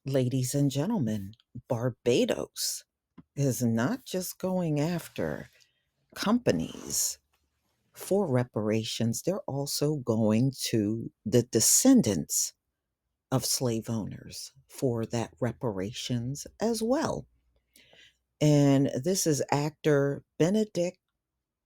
Ladies and gentlemen, Barbados is not just going after companies for reparations, they're also going to the descendants of slave owners for that reparations as well. And this is actor Benedict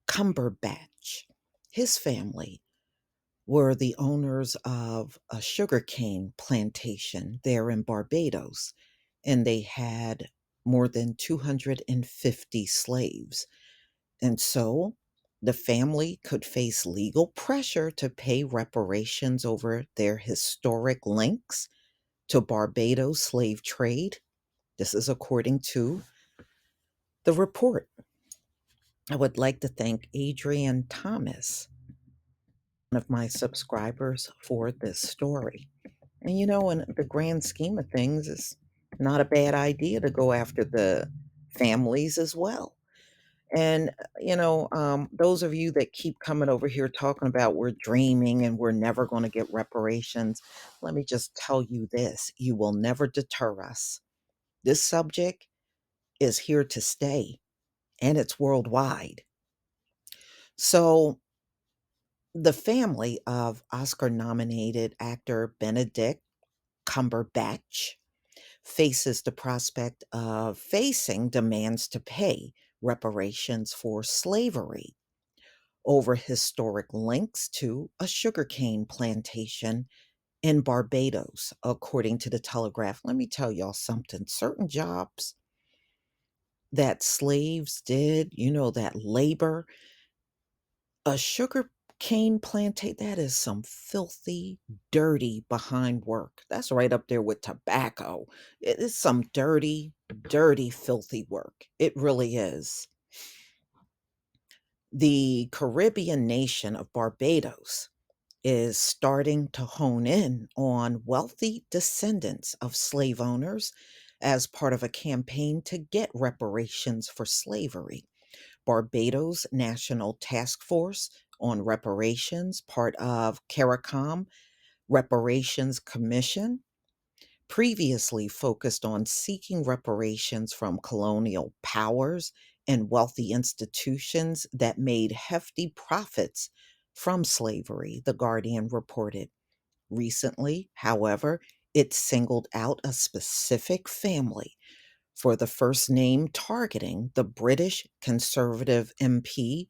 Cumberbatch. His family were the owners of a sugarcane plantation there in Barbados, and they had more than 250 slaves. And so the family could face legal pressure to pay reparations over their historic links to Barbados slave trade. This is according to the report. I would like to thank Adrian Thomas, one of my subscribers, for this story. And in the grand scheme of things, it's not a bad idea to go after the families as well. And, those of you that keep coming over here talking about we're dreaming and we're never going to get reparations, let me just tell you this: you will never deter us. This subject is here to stay, and it's worldwide. So, the family of Oscar nominated actor Benedict Cumberbatch faces the prospect of facing demands to pay reparations for slavery over historic links to a sugarcane plantation in Barbados, according to the Telegraph. Let me tell y'all something. Certain jobs that slaves did, that labor, a sugar cane plantation, that is some filthy, dirty behind work. That's right up there with tobacco. It is some dirty, dirty, filthy work. It really is. The Caribbean nation of Barbados is starting to hone in on wealthy descendants of slave owners as part of a campaign to get reparations for slavery. Barbados National Task Force on Reparations, part of CARICOM Reparations Commission, previously focused on seeking reparations from colonial powers and wealthy institutions that made hefty profits from slavery, The Guardian reported. Recently, however, it singled out a specific family for the first name, targeting the British Conservative MP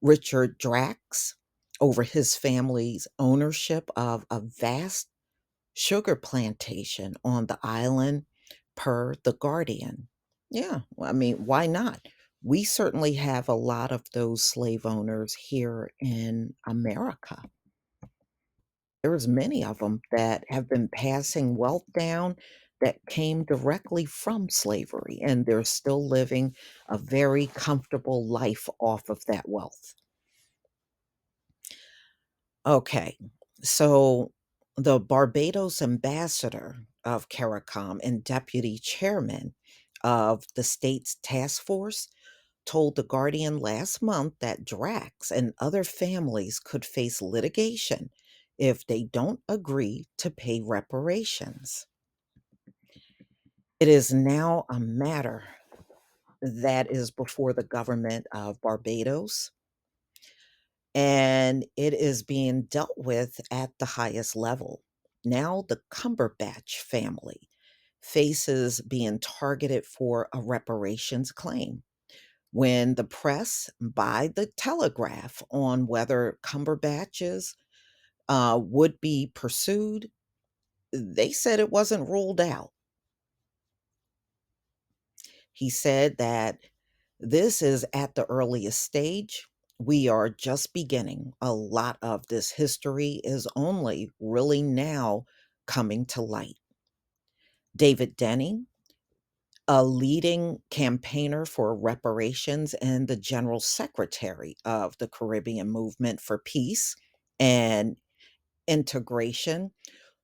Richard Drax over his family's ownership of a vast sugar plantation on the island, per The Guardian. Yeah, well, I mean, why not? We certainly have a lot of those slave owners here in America. There's many of them that have been passing wealth down that came directly from slavery, and they're still living a very comfortable life off of that wealth. Okay, so the Barbados ambassador of CARICOM and deputy chairman of the state's task force told The Guardian last month that Drax and other families could face litigation if they don't agree to pay reparations. It is now a matter that is before the government of Barbados, and it is being dealt with at the highest level. Now, the Cumberbatch family faces being targeted for a reparations claim. When the press, by the Telegraph, on whether Cumberbatches would be pursued, they said it wasn't ruled out. He said that this is at the earliest stage. We are just beginning. A lot of this history is only really now coming to light. David Denny, a leading campaigner for reparations and the general secretary of the Caribbean Movement for Peace and Integration,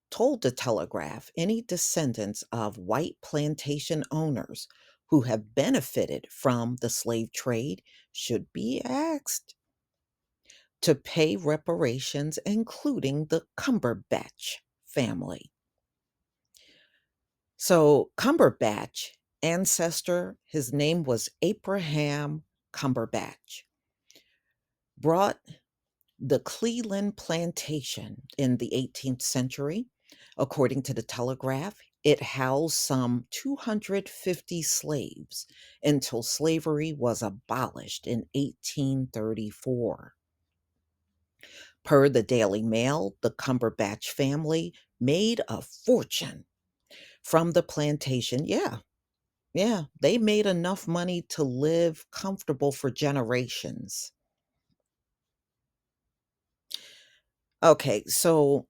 told the Telegraph any descendants of white plantation owners who have benefited from the slave trade should be asked to pay reparations, including the Cumberbatch family. So Cumberbatch, ancestor, his name was Abraham Cumberbatch, brought the Cleveland plantation in the 18th century. According to the Telegraph, it housed some 250 slaves until slavery was abolished in 1834. Per the Daily Mail, the Cumberbatch family made a fortune from the plantation. Yeah, yeah, they made enough money to live comfortable for generations. Okay, so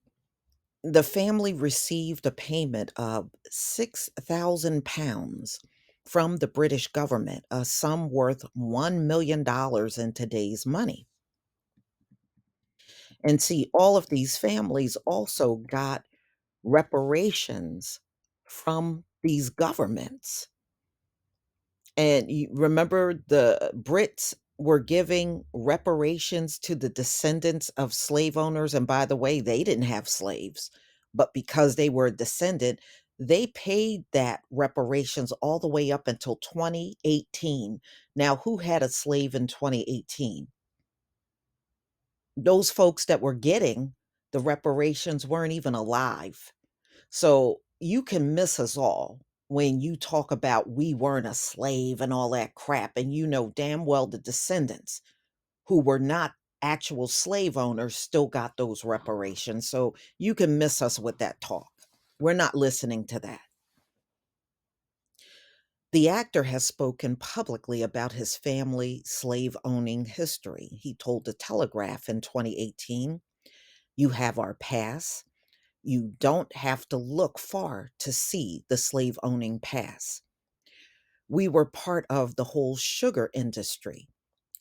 the family received a payment of £6,000 from the British government, a sum worth $1 million in today's money. And see, all of these families also got reparations from these governments. And you remember the Brits were giving reparations to the descendants of slave owners. And by the way, they didn't have slaves, but because they were a descendant, they paid that reparations all the way up until 2018. Now, who had a slave in 2018? Those folks that were getting the reparations weren't even alive. So you can miss us all when you talk about we weren't a slave and all that crap. And you know damn well the descendants who were not actual slave owners still got those reparations. So you can miss us with that talk. We're not listening to that. The actor has spoken publicly about his family slave owning history. He told the Telegraph in 2018, "You have our past. You don't have to look far to see the slave owning past. We were part of the whole sugar industry,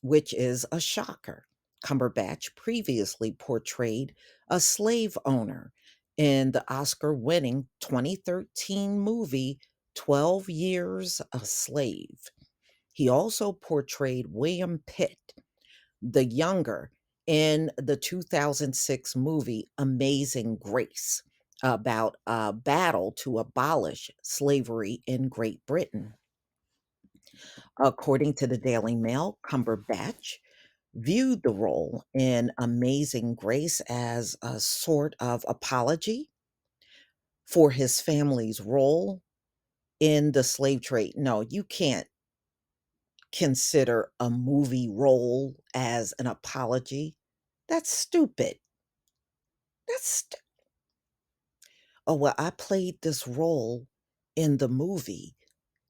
which is a shocker." Cumberbatch previously portrayed a slave owner in the Oscar winning 2013 movie 12 Years a Slave. He also portrayed William Pitt, the younger, in the 2006 movie Amazing Grace, about a battle to abolish slavery in Great Britain. According to the Daily Mail, Cumberbatch viewed the role in Amazing Grace as a sort of apology for his family's role in the slave trade. No, you can't consider a movie role as an apology. That's stupid. That's st- oh, well, I played this role in the movie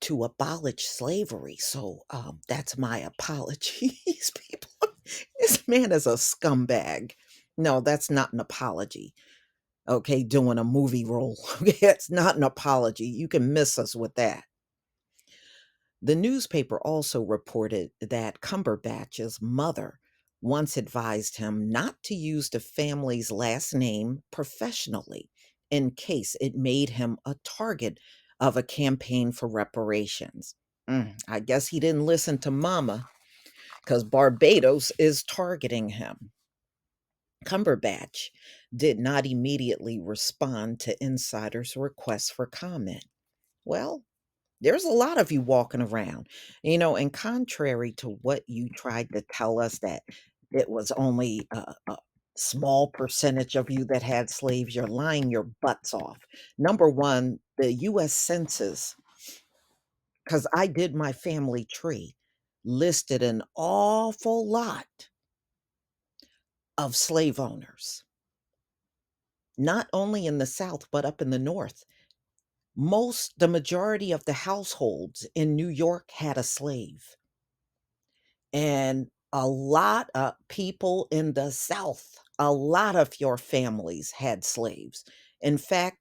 to abolish slavery. So that's my apology. These people, this man is a scumbag. No, that's not an apology. Okay, doing a movie role. Okay, it's not an apology. You can miss us with that. The newspaper also reported that Cumberbatch's mother once advised him not to use the family's last name professionally in case it made him a target of a campaign for reparations. I guess he didn't listen to Mama because Barbados is targeting him. Cumberbatch did not immediately respond to insiders' requests for comment. Well, there's a lot of you walking around, and contrary to what you tried to tell us that it was only a small percentage of you that had slaves, you're lying your butts off. Number one, the US Census, because I did my family tree, listed an awful lot of slave owners, not only in the South, but up in the North. The majority of the households in New York had a slave. And a lot of people in the South, a lot of your families had slaves. In fact,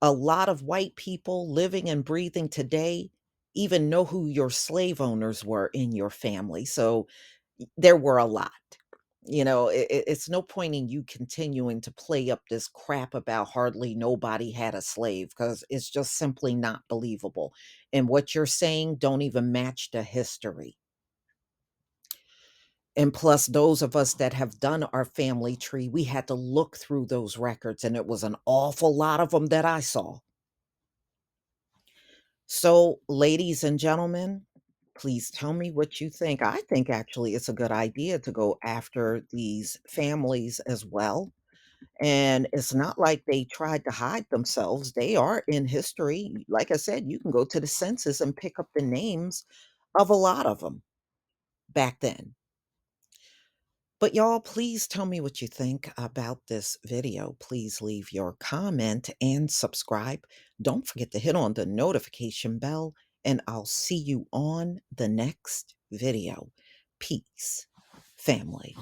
a lot of white people living and breathing today even know who your slave owners were in your family. So there were a lot. It's no point in you continuing to play up this crap about hardly nobody had a slave because it's just simply not believable. And what you're saying don't even match the history. And plus, those of us that have done our family tree, we had to look through those records, and it was an awful lot of them that I saw. So, ladies and gentlemen, please tell me what you think. I think actually it's a good idea to go after these families as well. And it's not like they tried to hide themselves. They are in history. Like I said, you can go to the census and pick up the names of a lot of them back then. But y'all, please tell me what you think about this video. Please leave your comment and subscribe. Don't forget to hit on the notification bell, and I'll see you on the next video. Peace, family.